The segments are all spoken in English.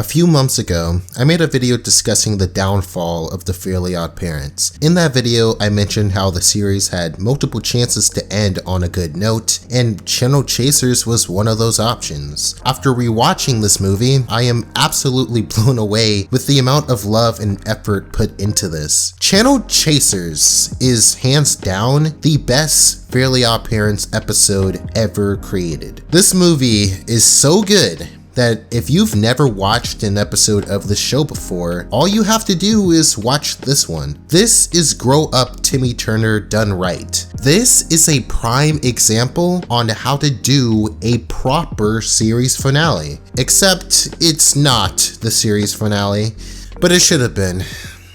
A few months ago, I made a video discussing the downfall of the Fairly Oddparents. In that video, I mentioned how the series had multiple chances to end on a good note, and Channel Chasers was one of those options. After rewatching this movie, I am absolutely blown away with the amount of love and effort put into this. Channel Chasers is hands down the best Fairly Oddparents episode ever created. This movie is so good that if you've never watched an episode of the show before, all you have to do is watch this one. This is Grow Up Timmy Turner done right. This is a prime example on how to do a proper series finale. Except it's not the series finale, but it should have been.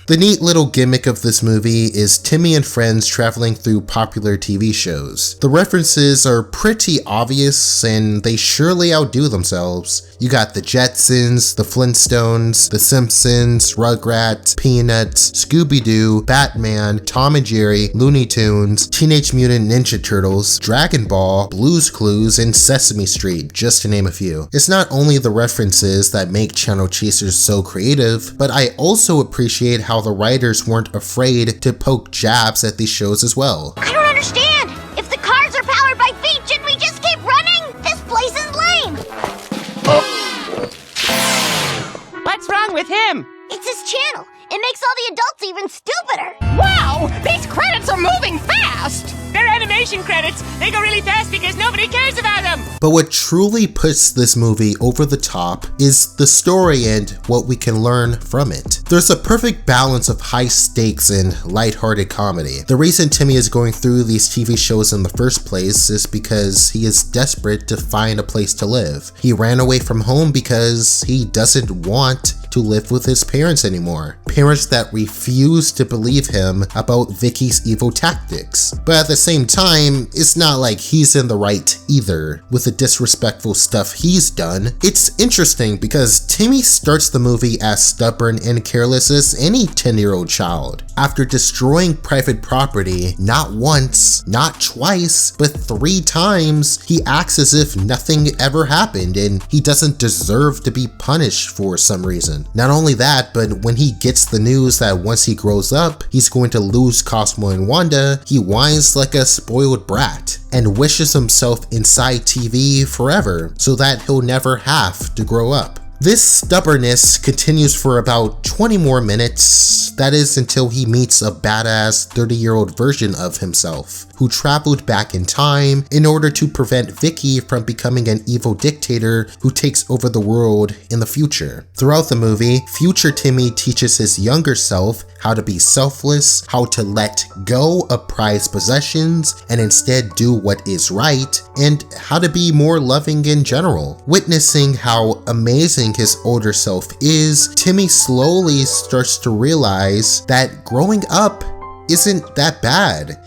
The neat little gimmick of this movie is Timmy and friends traveling through popular TV shows. The references are pretty obvious and they surely outdo themselves. You got the Jetsons, the Flintstones, the Simpsons, Rugrats, Peanuts, Scooby-Doo, Batman, Tom and Jerry, Looney Tunes, Teenage Mutant Ninja Turtles, Dragon Ball, Blue's Clues, and Sesame Street, just to name a few. It's not only the references that make Channel Chasers so creative, but I also appreciate how the writers weren't afraid to poke jabs at these shows as well. I don't understand! If the cars are powered by feet, shouldn't we just keep running? This place is lame! What's wrong with him? It's his channel. It makes all the adults even stupider. Wow! These credits are moving fast! They're animation credits. They go really fast because nobody cares about them. But what truly puts this movie over the top is the story and what we can learn from it. There's a perfect balance of high stakes and lighthearted comedy. The reason Timmy is going through these TV shows in the first place is because he is desperate to find a place to live. He ran away from home because he doesn't want to live with his parents anymore. Parents that refuse to believe him about Vicky's evil tactics. But at the same time, it's not like he's in the right either with the disrespectful stuff he's done. It's interesting because Timmy starts the movie as stubborn and careless as any 10-year-old child. After destroying private property, not once, not twice, but 3 times, he acts as if nothing ever happened and he doesn't deserve to be punished for some reason. Not only that, but when he gets the news that once he grows up, he's going to lose Cosmo and Wanda, he whines like a spoiled brat and wishes himself inside TV forever so that he'll never have to grow up. This stubbornness continues for about 20 more minutes, that is until he meets a badass 30-year-old version of himself, who traveled back in time in order to prevent Vicky from becoming an evil dictator who takes over the world in the future. Throughout the movie, future Timmy teaches his younger self how to be selfless, how to let go of prized possessions and instead do what is right, and how to be more loving in general. Witnessing how amazing his older self is, Timmy slowly starts to realize that growing up isn't that bad.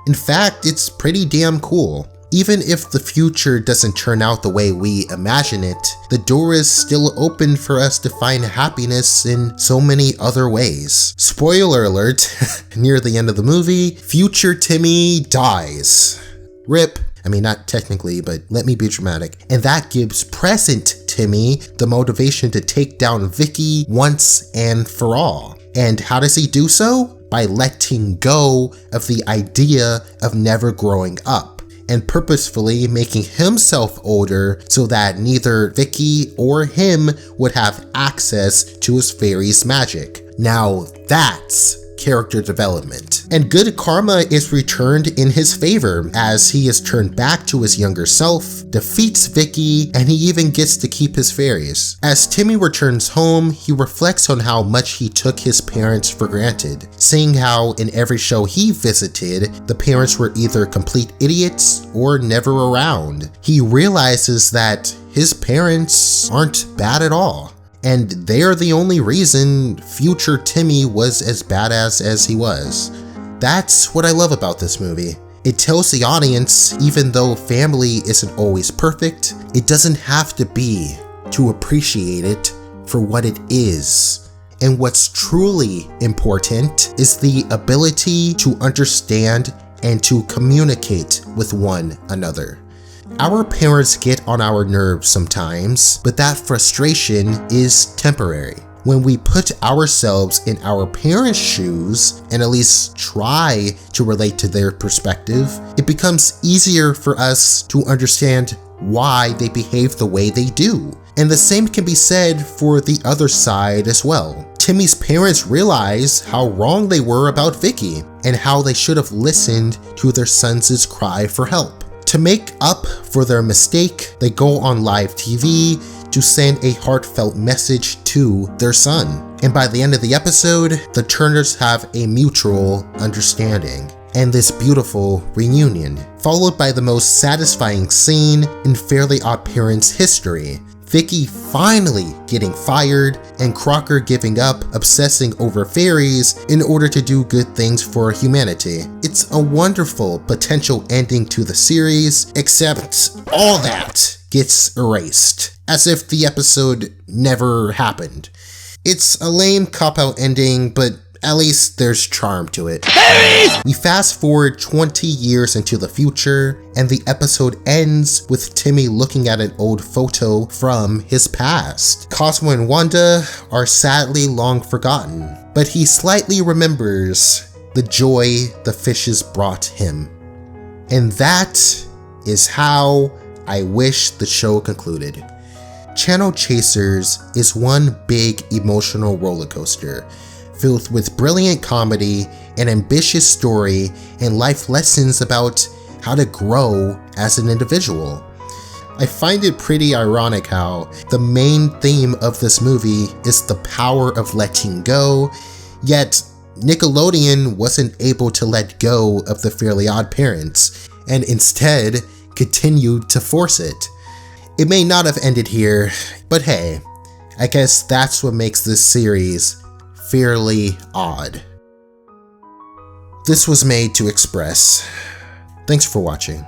In fact, it's pretty damn cool. Even if the future doesn't turn out the way we imagine it, the door is still open for us to find happiness in so many other ways. Spoiler alert, near the end of the movie, future Timmy dies. RIP. I mean, not technically, but let me be dramatic. And that gives present Timmy the motivation to take down Vicky once and for all. And how does he do so? By letting go of the idea of never growing up and purposefully making himself older so that neither Vicky or him would have access to his fairy's magic. Now that's character development. And good karma is returned in his favor as he is turned back to his younger self, defeats Vicky, and he even gets to keep his fairies. As Timmy returns home, he reflects on how much he took his parents for granted, seeing how in every show he visited, the parents were either complete idiots or never around. He realizes that his parents aren't bad at all. And they're the only reason future Timmy was as badass as he was. That's what I love about this movie. It tells the audience, even though family isn't always perfect, it doesn't have to be to appreciate it for what it is. And what's truly important is the ability to understand and to communicate with one another. Our parents get on our nerves sometimes, but that frustration is temporary. When we put ourselves in our parents' shoes and at least try to relate to their perspective, it becomes easier for us to understand why they behave the way they do. And the same can be said for the other side as well. Timmy's parents realize how wrong they were about Vicky and how they should have listened to their son's cry for help. To make up for their mistake, they go on live TV to send a heartfelt message to their son. And by the end of the episode, the Turners have a mutual understanding and this beautiful reunion, followed by the most satisfying scene in Fairly Oddparents history. Vicky finally getting fired and Crocker giving up obsessing over fairies in order to do good things for humanity. It's a wonderful potential ending to the series, except all that gets erased, as if the episode never happened. It's a lame cop-out ending, but at least there's charm to it. We fast forward 20 years into the future, and the episode ends with Timmy looking at an old photo from his past. Cosmo and Wanda are sadly long forgotten, but he slightly remembers the joy the fishes brought him. And that is how I wish the show concluded. Channel Chasers is one big emotional roller coaster, filled with brilliant comedy, an ambitious story, and life lessons about how to grow as an individual. I find it pretty ironic how the main theme of this movie is the power of letting go, yet Nickelodeon wasn't able to let go of the Fairly Oddparents, and instead continued to force it. It may not have ended here, but hey, I guess that's what makes this series fairly odd. This was made to express. Thanks for watching.